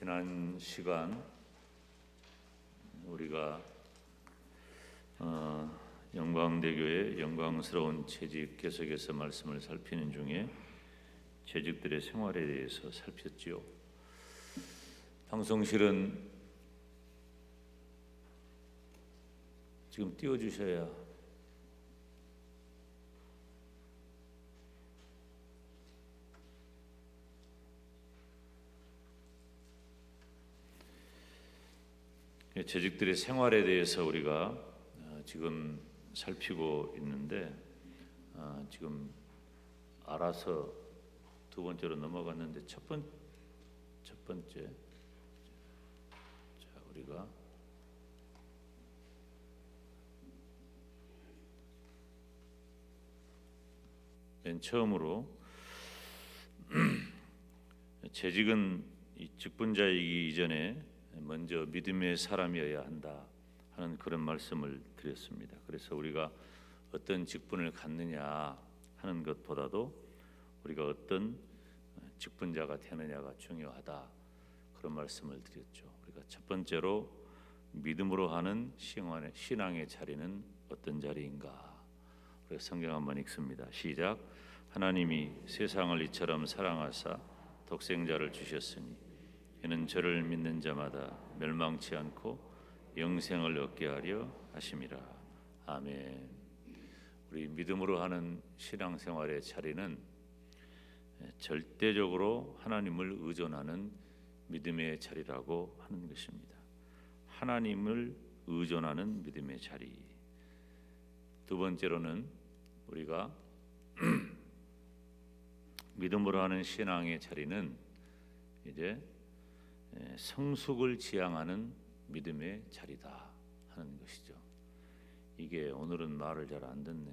지난 시간 우리가 영광대교의 영광스러운 재직 계속해서 말씀을 살피는 중에 재직들의 생활에 대해서 살폈지요. 방송실은 지금 띄워주셔야 재직들의 생활에 대해서 우리가 지금 살피고 있는데 지금 알아서 두 번째로 넘어갔는데 첫 번째 자 우리가 맨 처음으로 재직은 이 직분자이기 이전에 먼저 믿음의 사람이어야 한다 하는 그런 말씀을 드렸습니다. 그래서 우리가 어떤 직분을 갖느냐 하는 것보다도 우리가 어떤 직분자가 되느냐가 중요하다 그런 말씀을 드렸죠. 우리가 첫 번째로 믿음으로 하는 신앙의 자리는 어떤 자리인가? 우리가 성경 한번 읽습니다. 시작. 하나님이 세상을 이처럼 사랑하사 독생자를 주셨으니 이는 저를 믿는 자마다 멸망치 않고 영생을 얻게 하려 하심이라. 아멘. 우리 믿음으로 하는 신앙생활의 자리는 절대적으로 하나님을 의존하는 믿음의 자리라고 하는 것입니다. 하나님을 의존하는 믿음의 자리. 두 번째로는 우리가 믿음으로 하는 신앙의 자리는 이제 성숙을 지향하는 믿음의 자리다 하는 것이죠. 이게 오늘은 말을 잘 안 듣네.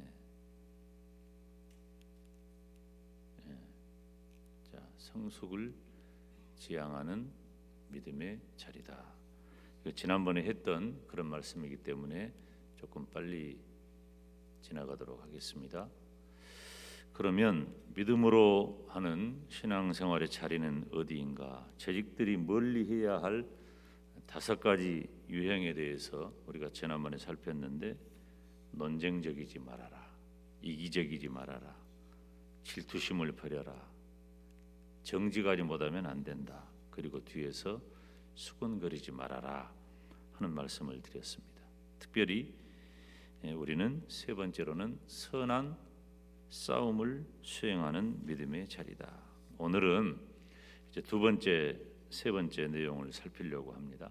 자, 성숙을 지향하는 믿음의 자리다. 이거 지난번에 했던 그런 말씀이기 때문에 조금 빨리 지나가도록 하겠습니다. 그러면 믿음으로 하는 신앙생활의 자리는 어디인가? 재직들이 멀리 해야 할 5가지 유형에 대해서 우리가 지난번에 살폈는데, 논쟁적이지 말아라, 이기적이지 말아라, 질투심을 버려라, 정직하지 못하면 안 된다, 그리고 뒤에서 수근거리지 말아라 하는 말씀을 드렸습니다. 특별히 우리는 세 번째로는 선한 싸움을 수행하는 믿음의 자리다. 오늘은 이제 세 번째 내용을 살피려고 합니다.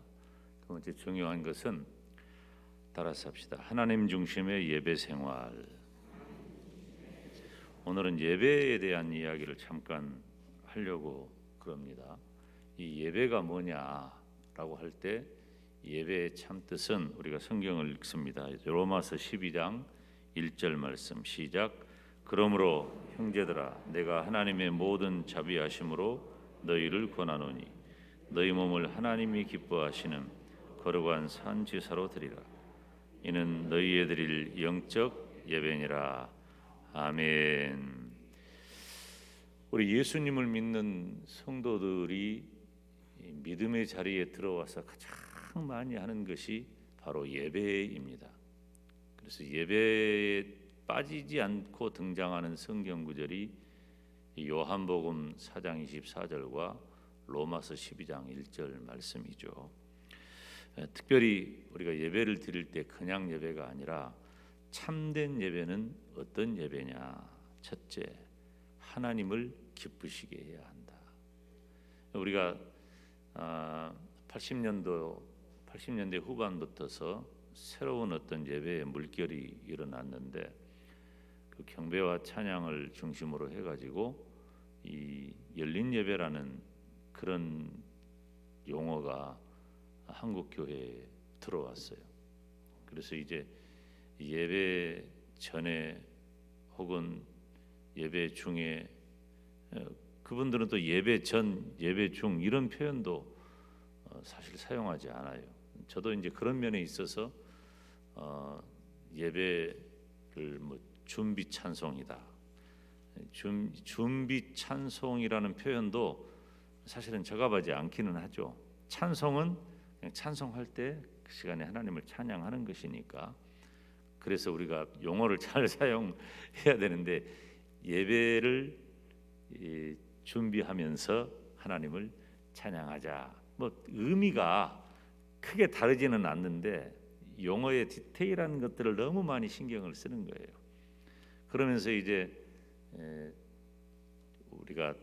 두 번째 중요한 것은 따라서 합시다. 하나님 중심의 예배 생활. 오늘은 예배에 대한 이야기를 잠깐 하려고 그럽니다. 이 예배가 뭐냐라고 할 때 예배의 참 뜻은 우리가 성경을 읽습니다. 로마서 12장 1절 말씀 시작. 그러므로 형제들아 내가 하나님의 모든 자비하심으로 너희를 권하노니 너희 몸을 하나님이 기뻐하시는 거룩한 산제사로 드리라. 이는 너희에 드릴 영적 예배니라. 아멘. 우리 예수님을 믿는 성도들이 믿음의 자리에 들어와서 가장 많이 하는 것이 바로 예배입니다. 그래서 예배에 빠지지 않고 등장하는 성경 구절이 요한복음 4장 24절과 로마서 12장 1절 말씀이죠. 특별히 우리가 예배를 드릴 때 그냥 예배가 아니라 참된 예배는 어떤 예배냐? 첫째, 하나님을 기쁘시게 해야 한다. 우리가 80년대 후반부터서 새로운 어떤 예배의 물결이 일어났는데, 그 경배와 찬양을 중심으로 해가지고 이 열린 예배라는 그런 용어가 한국 교회에 들어왔어요. 그래서 이제 예배 전에 혹은 예배 중에 그분들은 또 예배 전, 예배 중 이런 표현도 사실 사용하지 않아요. 저도 이제 그런 면에 있어서 예배를 준비 찬송이다. 준비 찬송이라는 표현도 사실은 저갑하지 않기는 하죠. 찬송은 그냥 찬송할 때 그 시간에 하나님을 찬양하는 것이니까. 그래서 우리가 용어를 잘 사용해야 되는데 예배를 준비하면서 하나님을 찬양하자. 뭐 의미가 크게 다르지는 않는데 용어의 디테일한 것들을 너무 많이 신경을 쓰는 거예요. 그러면서 이제 우리가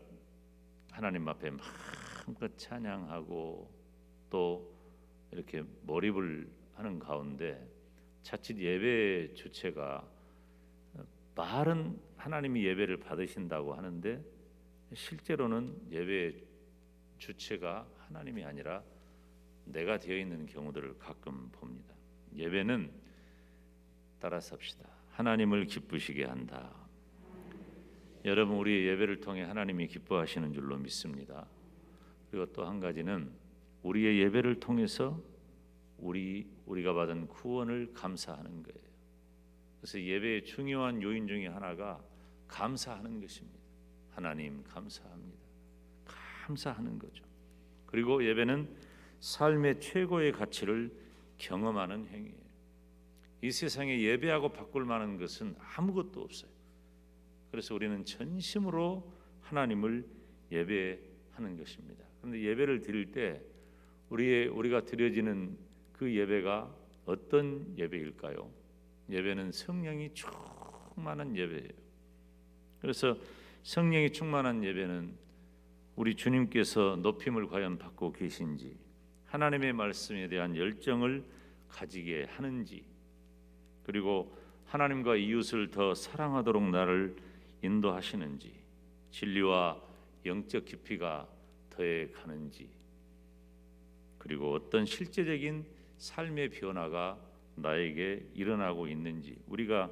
하나님 앞에 마음껏 찬양하고 또 이렇게 몰입을 하는 가운데 자칫 예배 주체가 말은 하나님이 예배를 받으신다고 하는데 실제로는 예배 주체가 하나님이 아니라 내가 되어 있는 경우들을 가끔 봅니다. 예배는 따라서 합시다. 하나님을 기쁘시게 한다. 여러분, 우리의 예배를 통해 하나님이 기뻐하시는 줄로 믿습니다. 그리고 또 한 가지는 우리의 예배를 통해서 우리가 받은 구원을 감사하는 거예요. 그래서 예배의 중요한 요인 중에 하나가 감사하는 것입니다. 하나님 감사합니다. 감사하는 거죠. 그리고 예배는 삶의 최고의 가치를 경험하는 행위예요. 이 세상에 예배하고 바꿀 만한 것은 아무것도 없어요. 그래서 우리는 전심으로 하나님을 예배하는 것입니다. 그런데 예배를 드릴 때 우리가 드려지는 그 예배가 어떤 예배일까요? 예배는 성령이 충만한 예배예요. 그래서 성령이 충만한 예배는 우리 주님께서 높임을 과연 받고 계신지, 하나님의 말씀에 대한 열정을 가지게 하는지, 그리고 하나님과 이웃을 더 사랑하도록 나를 인도하시는지, 진리와 영적 깊이가 더해 가는지, 그리고 어떤 실제적인 삶의 변화가 나에게 일어나고 있는지. 우리가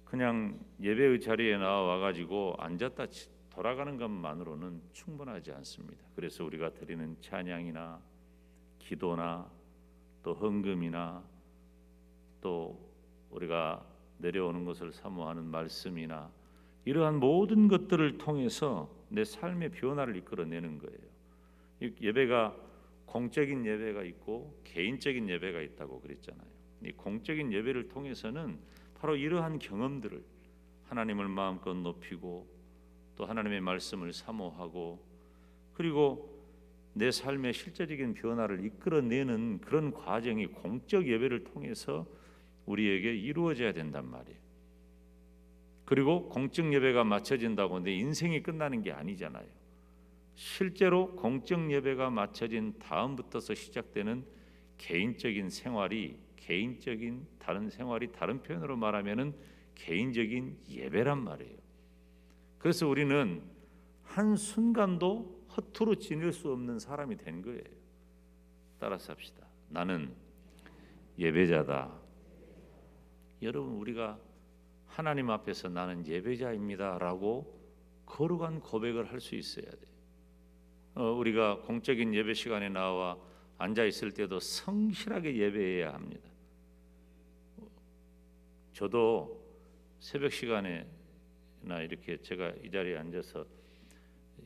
그냥 예배의 자리에 나와 가지고 앉았다 돌아가는 것만으로는 충분하지 않습니다. 그래서 우리가 드리는 찬양이나 기도나 또 헌금이나 또 우리가 내려오는 것을 사모하는 말씀이나 이러한 모든 것들을 통해서 내 삶의 변화를 이끌어내는 거예요. 예배가 공적인 예배가 있고 개인적인 예배가 있다고 그랬잖아요. 이 공적인 예배를 통해서는 바로 이러한 경험들을 하나님을 마음껏 높이고 또 하나님의 말씀을 사모하고 그리고 내 삶의 실제적인 변화를 이끌어내는 그런 과정이 공적 예배를 통해서 우리에게 이루어져야 된단 말이에요. 그리고 공적 예배가 마쳐진다고 내 인생이 끝나는 게 아니잖아요. 실제로 공적 예배가 마쳐진 다음부터서 시작되는 개인적인 생활이 다른 표현으로 말하면은 개인적인 예배란 말이에요. 그래서 우리는 한 순간도 허투루 지낼 수 없는 사람이 된 거예요. 따라서 합시다. 나는 예배자다. 여러분, 우리가 하나님 앞에서 나는 예배자입니다라고 거룩한 고백을 할 수 있어야 돼요. 우리가 공적인 예배 시간에 나와 앉아 있을 때도 성실하게 예배해야 합니다. 저도 새벽 시간에나 이렇게 제가 이 자리에 앉아서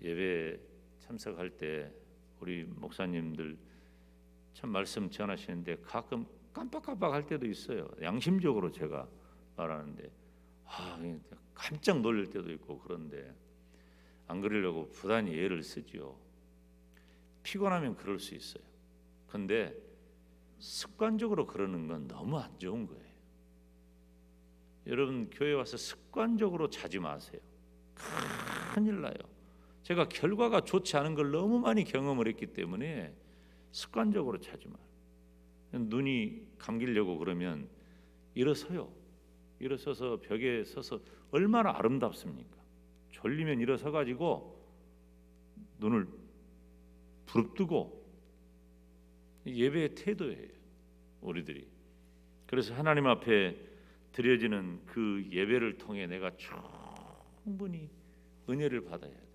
예배 참석할 때 우리 목사님들 참 말씀 전하시는데 가끔 깜빡깜빡할 때도 있어요. 양심적으로 제가 말하는데 깜짝 놀랄 때도 있고 그런데 안 그러려고 부단히 애를 쓰죠. 피곤하면 그럴 수 있어요. 근데 습관적으로 그러는 건 너무 안 좋은 거예요. 여러분, 교회 와서 습관적으로 자지 마세요. 큰일 나요. 제가 결과가 좋지 않은 걸 너무 많이 경험을 했기 때문에 습관적으로 자지 마요. 눈이 감기려고 그러면 일어서요. 일어서서 벽에 서서 얼마나 아름답습니까? 졸리면 일어서 가지고 눈을 부릅뜨고 예배의 태도예요, 우리들이. 그래서 하나님 앞에 드려지는 그 예배를 통해 내가 충분히 은혜를 받아야 돼.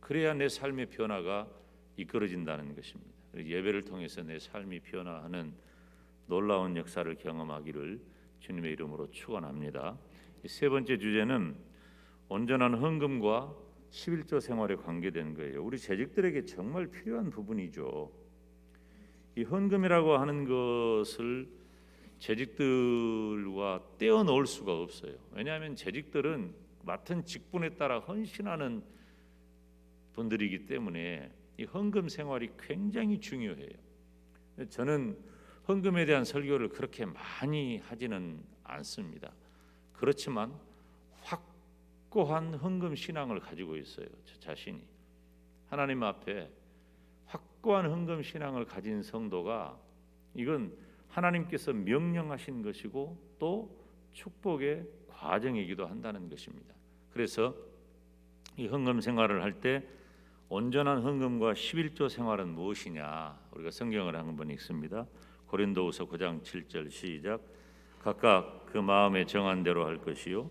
그래야 내 삶의 변화가 이끌어진다는 것입니다. 예배를 통해서 내 삶이 변화하는 놀라운 역사를 경험하기를 주님의 이름으로 축원합니다. 세 번째 주제는 온전한 헌금과 11조 생활에 관계된 거예요. 우리 재직들에게 정말 필요한 부분이죠. 이 헌금이라고 하는 것을 재직들과 떼어놓을 수가 없어요. 왜냐하면 재직들은 맡은 직분에 따라 헌신하는 분들이기 때문에 이 헌금 생활이 굉장히 중요해요. 저는 헌금에 대한 설교를 그렇게 많이 하지는 않습니다. 그렇지만 확고한 헌금 신앙을 가지고 있어요. 저 자신이 하나님 앞에 확고한 헌금 신앙을 가진 성도가 이건 하나님께서 명령하신 것이고 또 축복의 과정이기도 한다는 것입니다. 그래서 이 헌금 생활을 할 때 온전한 헌금과 11조 생활은 무엇이냐? 우리가 성경을 한번 읽습니다. 고린도후서 9장 7절 시작. 각각 그 마음에 정한 대로 할 것이요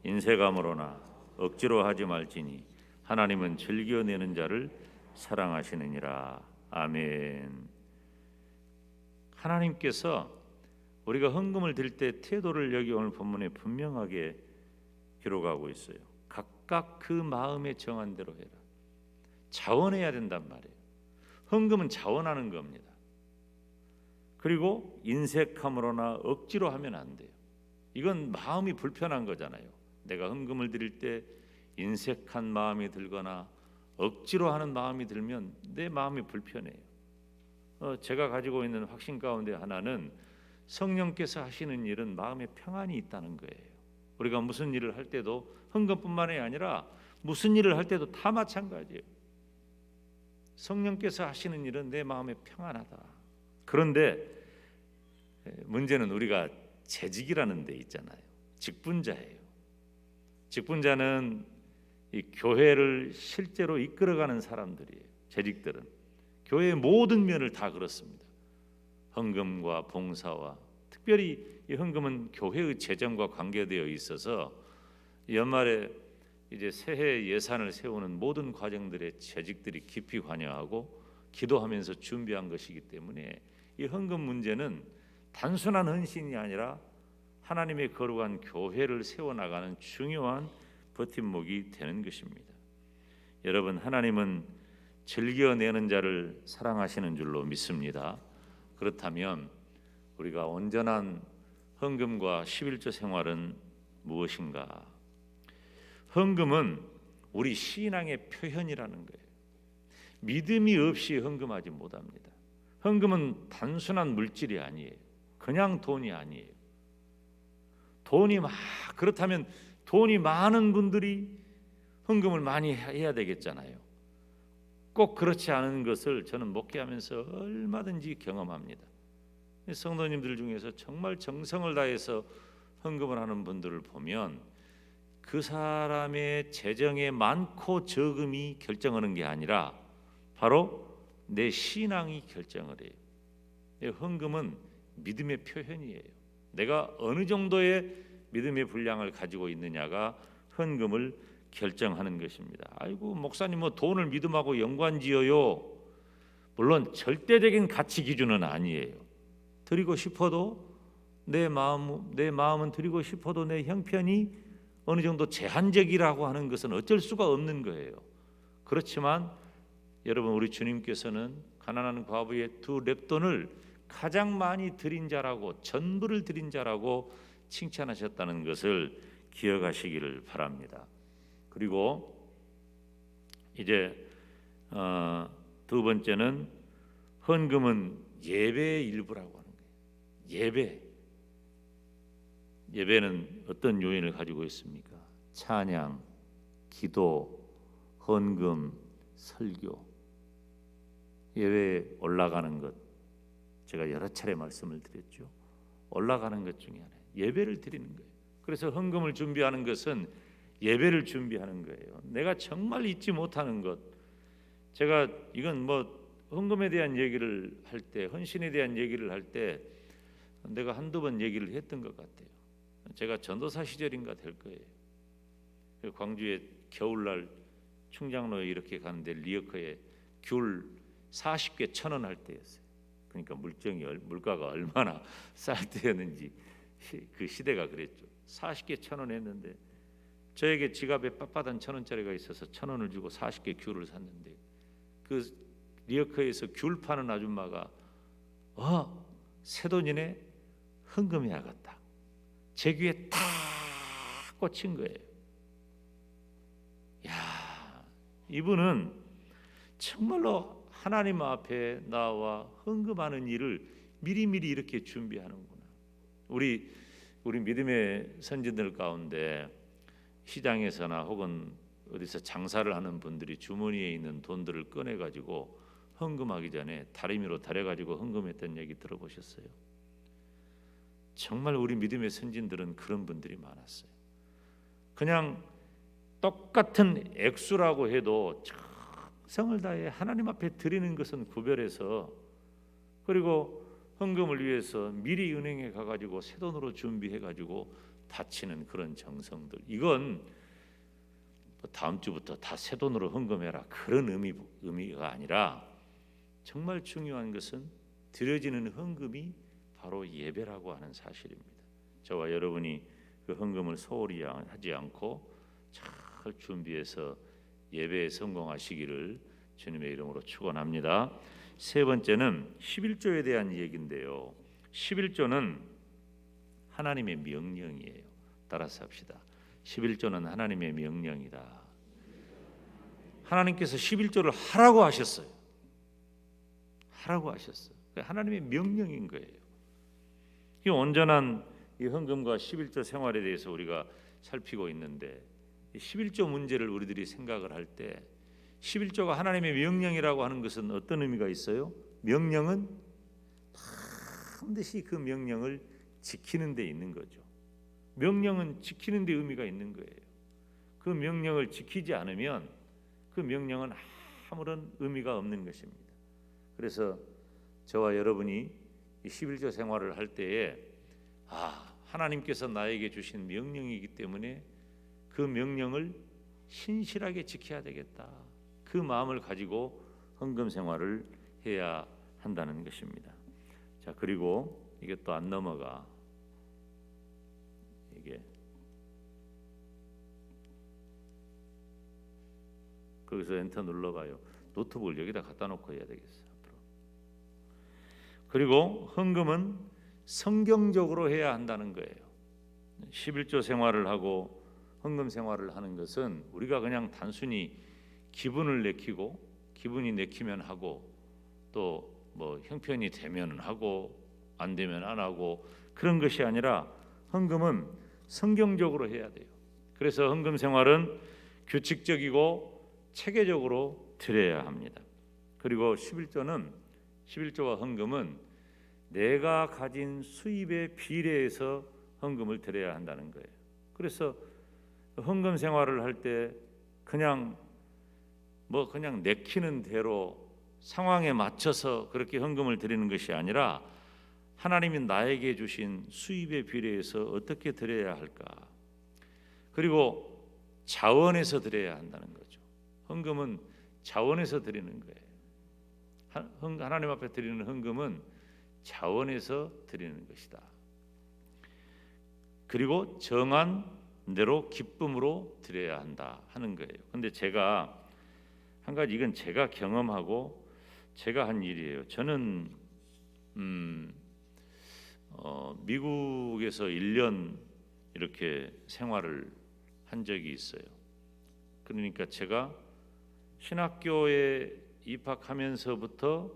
인색함으로나 억지로 하지 말지니 하나님은 즐겨내는 자를 사랑하시느니라. 아멘. 하나님께서 우리가 헌금을 드릴 때 태도를 여기 오늘 본문에 분명하게 기록하고 있어요. 각각 그 마음에 정한 대로 해라. 자원해야 된단 말이에요. 헌금은 자원하는 겁니다. 그리고 인색함으로나 억지로 하면 안 돼요. 이건 마음이 불편한 거잖아요. 내가 헌금을 드릴 때 인색한 마음이 들거나 억지로 하는 마음이 들면 내 마음이 불편해요. 제가 가지고 있는 확신 가운데 하나는 성령께서 하시는 일은 마음에 평안이 있다는 거예요. 우리가 무슨 일을 할 때도 헌금뿐만이 아니라 무슨 일을 할 때도 다 마찬가지예요. 성령께서 하시는 일은 내 마음에 평안하다. 그런데 문제는 우리가 재직이라는 데 있잖아요. 직분자예요. 직분자는 이 교회를 실제로 이끌어가는 사람들이에요. 재직들은 교회의 모든 면을 다 그렇습니다. 헌금과 봉사와 특별히 이 헌금은 교회의 재정과 관계되어 있어서 연말에 이제 새해 예산을 세우는 모든 과정들의 재직들이 깊이 관여하고 기도하면서 준비한 것이기 때문에 이 헌금 문제는 단순한 헌신이 아니라 하나님의 거룩한 교회를 세워나가는 중요한 버팀목이 되는 것입니다. 여러분, 하나님은 즐겨내는 자를 사랑하시는 줄로 믿습니다. 그렇다면 우리가 온전한 헌금과 11조 생활은 무엇인가? 헌금은 우리 신앙의 표현이라는 거예요. 믿음이 없이 헌금하지 못합니다. 헌금은 단순한 물질이 아니에요. 그냥 돈이 아니에요. 그렇다면 돈이 많은 분들이 헌금을 많이 해야 되겠잖아요. 꼭 그렇지 않은 것을 저는 목회하면서 얼마든지 경험합니다. 성도님들 중에서 정말 정성을 다해서 헌금을 하는 분들을 보면 그 사람의 재정의 많고 적음이 결정하는 게 아니라 바로 내 신앙이 결정을 해요. 헌금은 믿음의 표현이에요. 내가 어느 정도의 믿음의 분량을 가지고 있느냐가 헌금을 결정하는 것입니다. 아이고 목사님 뭐 돈을 믿음하고 연관지어요. 물론 절대적인 가치 기준은 아니에요. 드리고 싶어도 내 마음은 드리고 싶어도 내 형편이 어느 정도 제한적이라고 하는 것은 어쩔 수가 없는 거예요. 그렇지만 여러분, 우리 주님께서는 가난한 과부의 2렙돈을 가장 많이 드린 자라고, 전부를 드린 자라고 칭찬하셨다는 것을 기억하시기를 바랍니다. 그리고 이제 두 번째는 헌금은 예배의 일부라고 하는 거예요. 예배는 어떤 요인을 가지고 있습니까? 찬양, 기도, 헌금, 설교. 예배에 올라가는 것, 제가 여러 차례 말씀을 드렸죠. 올라가는 것 중에 하나, 예배를 드리는 거예요. 그래서 헌금을 준비하는 것은 예배를 준비하는 거예요. 내가 정말 잊지 못하는 것, 제가 이건 뭐 헌금에 대한 얘기를 할 때, 헌신에 대한 얘기를 할 때 내가 한두 번 얘기를 했던 것 같아요. 제가 전도사 시절인가 될 거예요. 광주에 겨울날 충장로에 이렇게 가는데 리어커에 귤 40개 1,000원 할 때였어요. 그러니까 물가가 얼마나 쌀 때였는지 그 시대가 그랬죠. 40개 1,000원 했는데 저에게 지갑에 빳빳한 1,000원짜리가 있어서 1,000원을 주고 40개 귤을 샀는데 그 리어커에서 귤 파는 아줌마가 새 돈이네, 헌금해야겠다, 제 귀에 탁 꽂힌 거예요. 야, 이분은 정말로 하나님 앞에 나와 헌금하는 일을 미리미리 이렇게 준비하는구나. 우리 믿음의 선진들 가운데 시장에서나 혹은 어디서 장사를 하는 분들이 주머니에 있는 돈들을 꺼내 가지고 헌금하기 전에 다리미로 달여 가지고 헌금했던 얘기 들어보셨어요? 정말 우리 믿음의 선진들은 그런 분들이 많았어요. 그냥 똑같은 액수라고 해도 정성을 다해 하나님 앞에 드리는 것은 구별해서, 그리고 헌금을 위해서 미리 은행에 가가지고 새 돈으로 준비해가지고 바치는 그런 정성들, 이건 다음 주부터 다 새 돈으로 헌금해라 그런 의미가 아니라 정말 중요한 것은 드려지는 헌금이 바로 예배라고 하는 사실입니다. 저와 여러분이 그 헌금을 소홀히 하지 않고 잘 준비해서 예배에 성공하시기를 주님의 이름으로 축원합니다. 세 번째는 11조에 대한 얘기인데요. 11조는 하나님의 명령이에요. 따라서 합시다. 11조는 하나님의 명령이다. 하나님께서 11조를 하라고 하셨어요. 하라고 하셨어요. 하나님의 명령인 거예요. 이 온전한 이 헌금과 11조 생활에 대해서 우리가 살피고 있는데, 11조 문제를 우리들이 생각을 할 때 11조가 하나님의 명령이라고 하는 것은 어떤 의미가 있어요? 명령은 반드시 그 명령을 지키는 데 있는 거죠. 명령은 지키는 데 의미가 있는 거예요. 그 명령을 지키지 않으면 그 명령은 아무런 의미가 없는 것입니다. 그래서 저와 여러분이 이 11조 생활을 할 때에 하나님께서 나에게 주신 명령이기 때문에 그 명령을 신실하게 지켜야 되겠다, 그 마음을 가지고 헌금 생활을 해야 한다는 것입니다. 자, 그리고 이게 또 안 넘어가. 이게 거기서 엔터 눌러봐요. 노트북을 여기다 갖다 놓고 해야 되겠어요. 앞으로. 그리고 헌금은 성경적으로 해야 한다는 거예요. 11조 생활을 하고 헌금 생활을 하는 것은 우리가 그냥 단순히 기분을 내키고, 기분이 내키면 하고, 또 뭐 형편이 되면 하고 안 되면 안 하고 그런 것이 아니라 헌금은 성경적으로 해야 돼요. 그래서 헌금 생활은 규칙적이고 체계적으로 드려야 합니다. 그리고 11조와 헌금은 내가 가진 수입에 비례해서 헌금을 드려야 한다는 거예요. 그래서 헌금 생활을 할 때 그냥 내키는 대로 상황에 맞춰서 그렇게 헌금을 드리는 것이 아니라 하나님이 나에게 주신 수입에 비례해서 어떻게 드려야 할까? 그리고 자원해서 드려야 한다는 거죠. 헌금은 자원해서 드리는 거예요. 하나님 앞에 드리는 헌금은 자원해서 드리는 것이다. 그리고 정한 대로 기쁨으로 드려야 한다 하는 거예요. 근데 제가 한 가지, 이건 제가 경험하고 제가 한 일이에요. 저는 미국에서 1년 이렇게 생활을 한 적이 있어요. 그러니까 제가 신학교에 입학하면서부터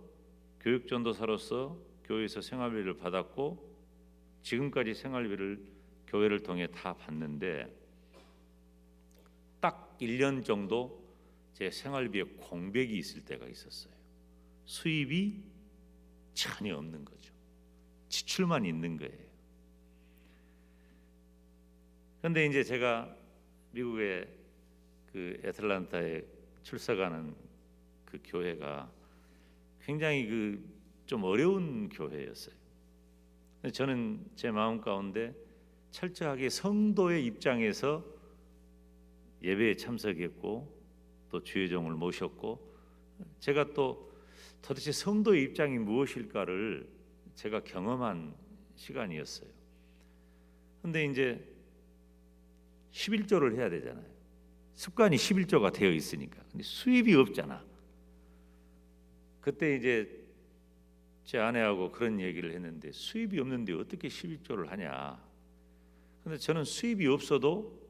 교육전도사로서 교회에서 생활비를 받았고, 지금까지 생활비를 교회를 통해 다 받는데 딱 1년 정도 제 생활비에 공백이 있을 때가 있었어요. 수입이 전혀 없는 거죠. 지출만 있는 거예요. 그런데 이제 제가 미국의 그 애틀란타에 출석하는 그 교회가 굉장히 좀 어려운 교회였어요. 저는 제 마음 가운데 철저하게 성도의 입장에서 예배에 참석했고 또 주의종을 모셨고, 제가 또 도대체 성도의 입장이 무엇일까를 제가 경험한 시간이었어요. 그런데 이제 11조를 해야 되잖아요. 습관이 11조가 되어 있으니까. 근데 수입이 없잖아. 그때 이제 제 아내하고 그런 얘기를 했는데 수입이 없는데 어떻게 11조를 하냐. 근데 저는 수입이 없어도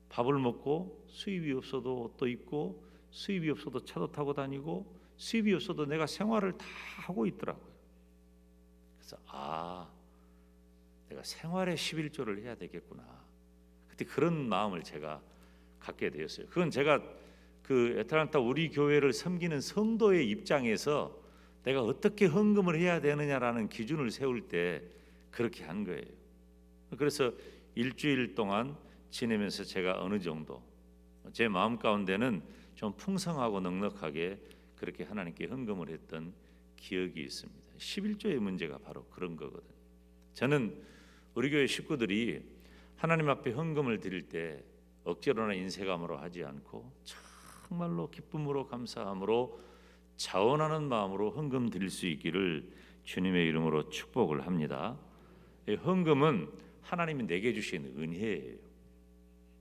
밥을 먹고 수입이 없어도 옷도 입고 수입이 없어도 차도 타고 다니고 수입이 없어도 내가 생활을 다 하고 있더라고요. 그래서 내가 생활에 11조를 해야 되겠구나. 그때 그런 마음을 제가 갖게 되었어요. 그건 제가 그 애틀란타 우리 교회를 섬기는 성도의 입장에서 내가 어떻게 헌금을 해야 되느냐라는 기준을 세울 때 그렇게 한 거예요. 그래서 일주일 동안 지내면서 제가 어느 정도 제 마음 가운데는 좀 풍성하고 넉넉하게 그렇게 하나님께 헌금을 했던 기억이 있습니다. 11조의 문제가 바로 그런 거거든요. 저는 우리 교회 식구들이 하나님 앞에 헌금을 드릴 때 억지로나 인색함으로 하지 않고 정말로 기쁨으로 감사함으로 자원하는 마음으로 헌금 드릴 수 있기를 주님의 이름으로 축복을 합니다. 헌금은 하나님이 내게 주신 은혜예요.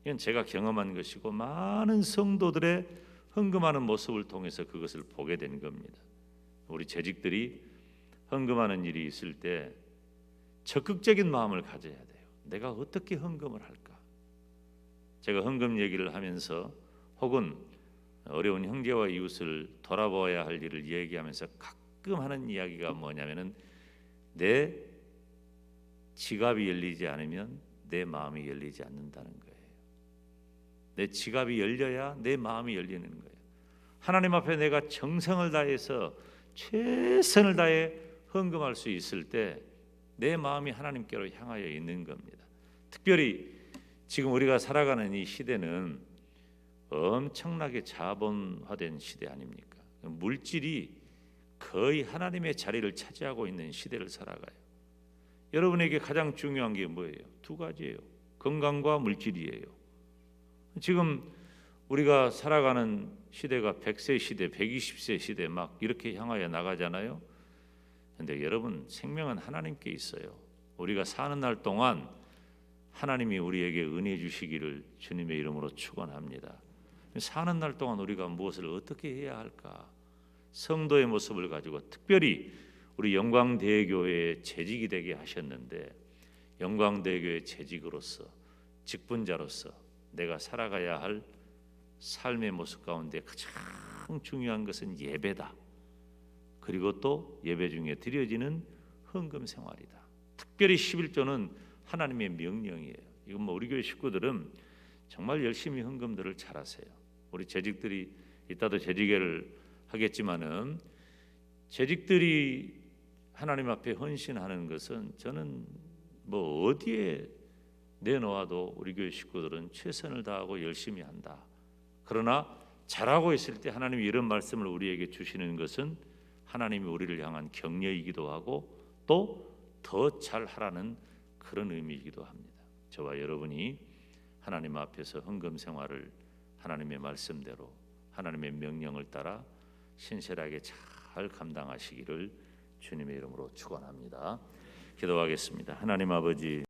이건 제가 경험한 것이고 많은 성도들의 헌금하는 모습을 통해서 그것을 보게 된 겁니다. 우리 재직들이 헌금하는 일이 있을 때 적극적인 마음을 가져야 돼요. 내가 어떻게 헌금을 할까? 제가 헌금 얘기를 하면서 혹은 어려운 형제와 이웃을 돌아보아야 할 일을 얘기하면서 가끔 하는 이야기가 뭐냐면은 내 지갑이 열리지 않으면 내 마음이 열리지 않는다는 거예요. 내 지갑이 열려야 내 마음이 열리는 거예요. 하나님 앞에 내가 정성을 다해서 최선을 다해 헌금할 수 있을 때 내 마음이 하나님께로 향하여 있는 겁니다. 특별히 지금 우리가 살아가는 이 시대는 엄청나게 자본화된 시대 아닙니까? 물질이 거의 하나님의 자리를 차지하고 있는 시대를 살아가요. 여러분에게 가장 중요한 게 뭐예요? 두 가지예요. 건강과 물질이에요. 지금 우리가 살아가는 시대가 100세 시대, 120세 시대 막 이렇게 향하여 나가잖아요. 근데 여러분, 생명은 하나님께 있어요. 우리가 사는 날 동안 하나님이 우리에게 은혜 주시기를 주님의 이름으로 축원합니다. 사는 날 동안 우리가 무엇을 어떻게 해야 할까? 성도의 모습을 가지고 특별히 우리 영광대교회의 재직이 되게 하셨는데 영광대교회의 재직으로서 직분자로서 내가 살아가야 할 삶의 모습 가운데 가장 중요한 것은 예배다. 그리고 또 예배 중에 드려지는 헌금 생활이다. 특별히 11조는 하나님의 명령이에요. 이건 뭐 우리 교회 식구들은 정말 열심히 헌금들을 잘하세요. 우리 재직들이 이따도 재직회를 하겠지만은 재직들이 하나님 앞에 헌신하는 것은 저는 뭐 어디에 내놓아도 우리 교회 식구들은 최선을 다하고 열심히 한다. 그러나 잘하고 있을 때 하나님이 이런 말씀을 우리에게 주시는 것은 하나님이 우리를 향한 격려이기도 하고 또 더 잘하라는 그런 의미이기도 합니다. 저와 여러분이 하나님 앞에서 헌금 생활을 하나님의 말씀대로 하나님의 명령을 따라 신실하게 잘 감당하시기를 주님의 이름으로 축원합니다. 기도하겠습니다. 하나님 아버지,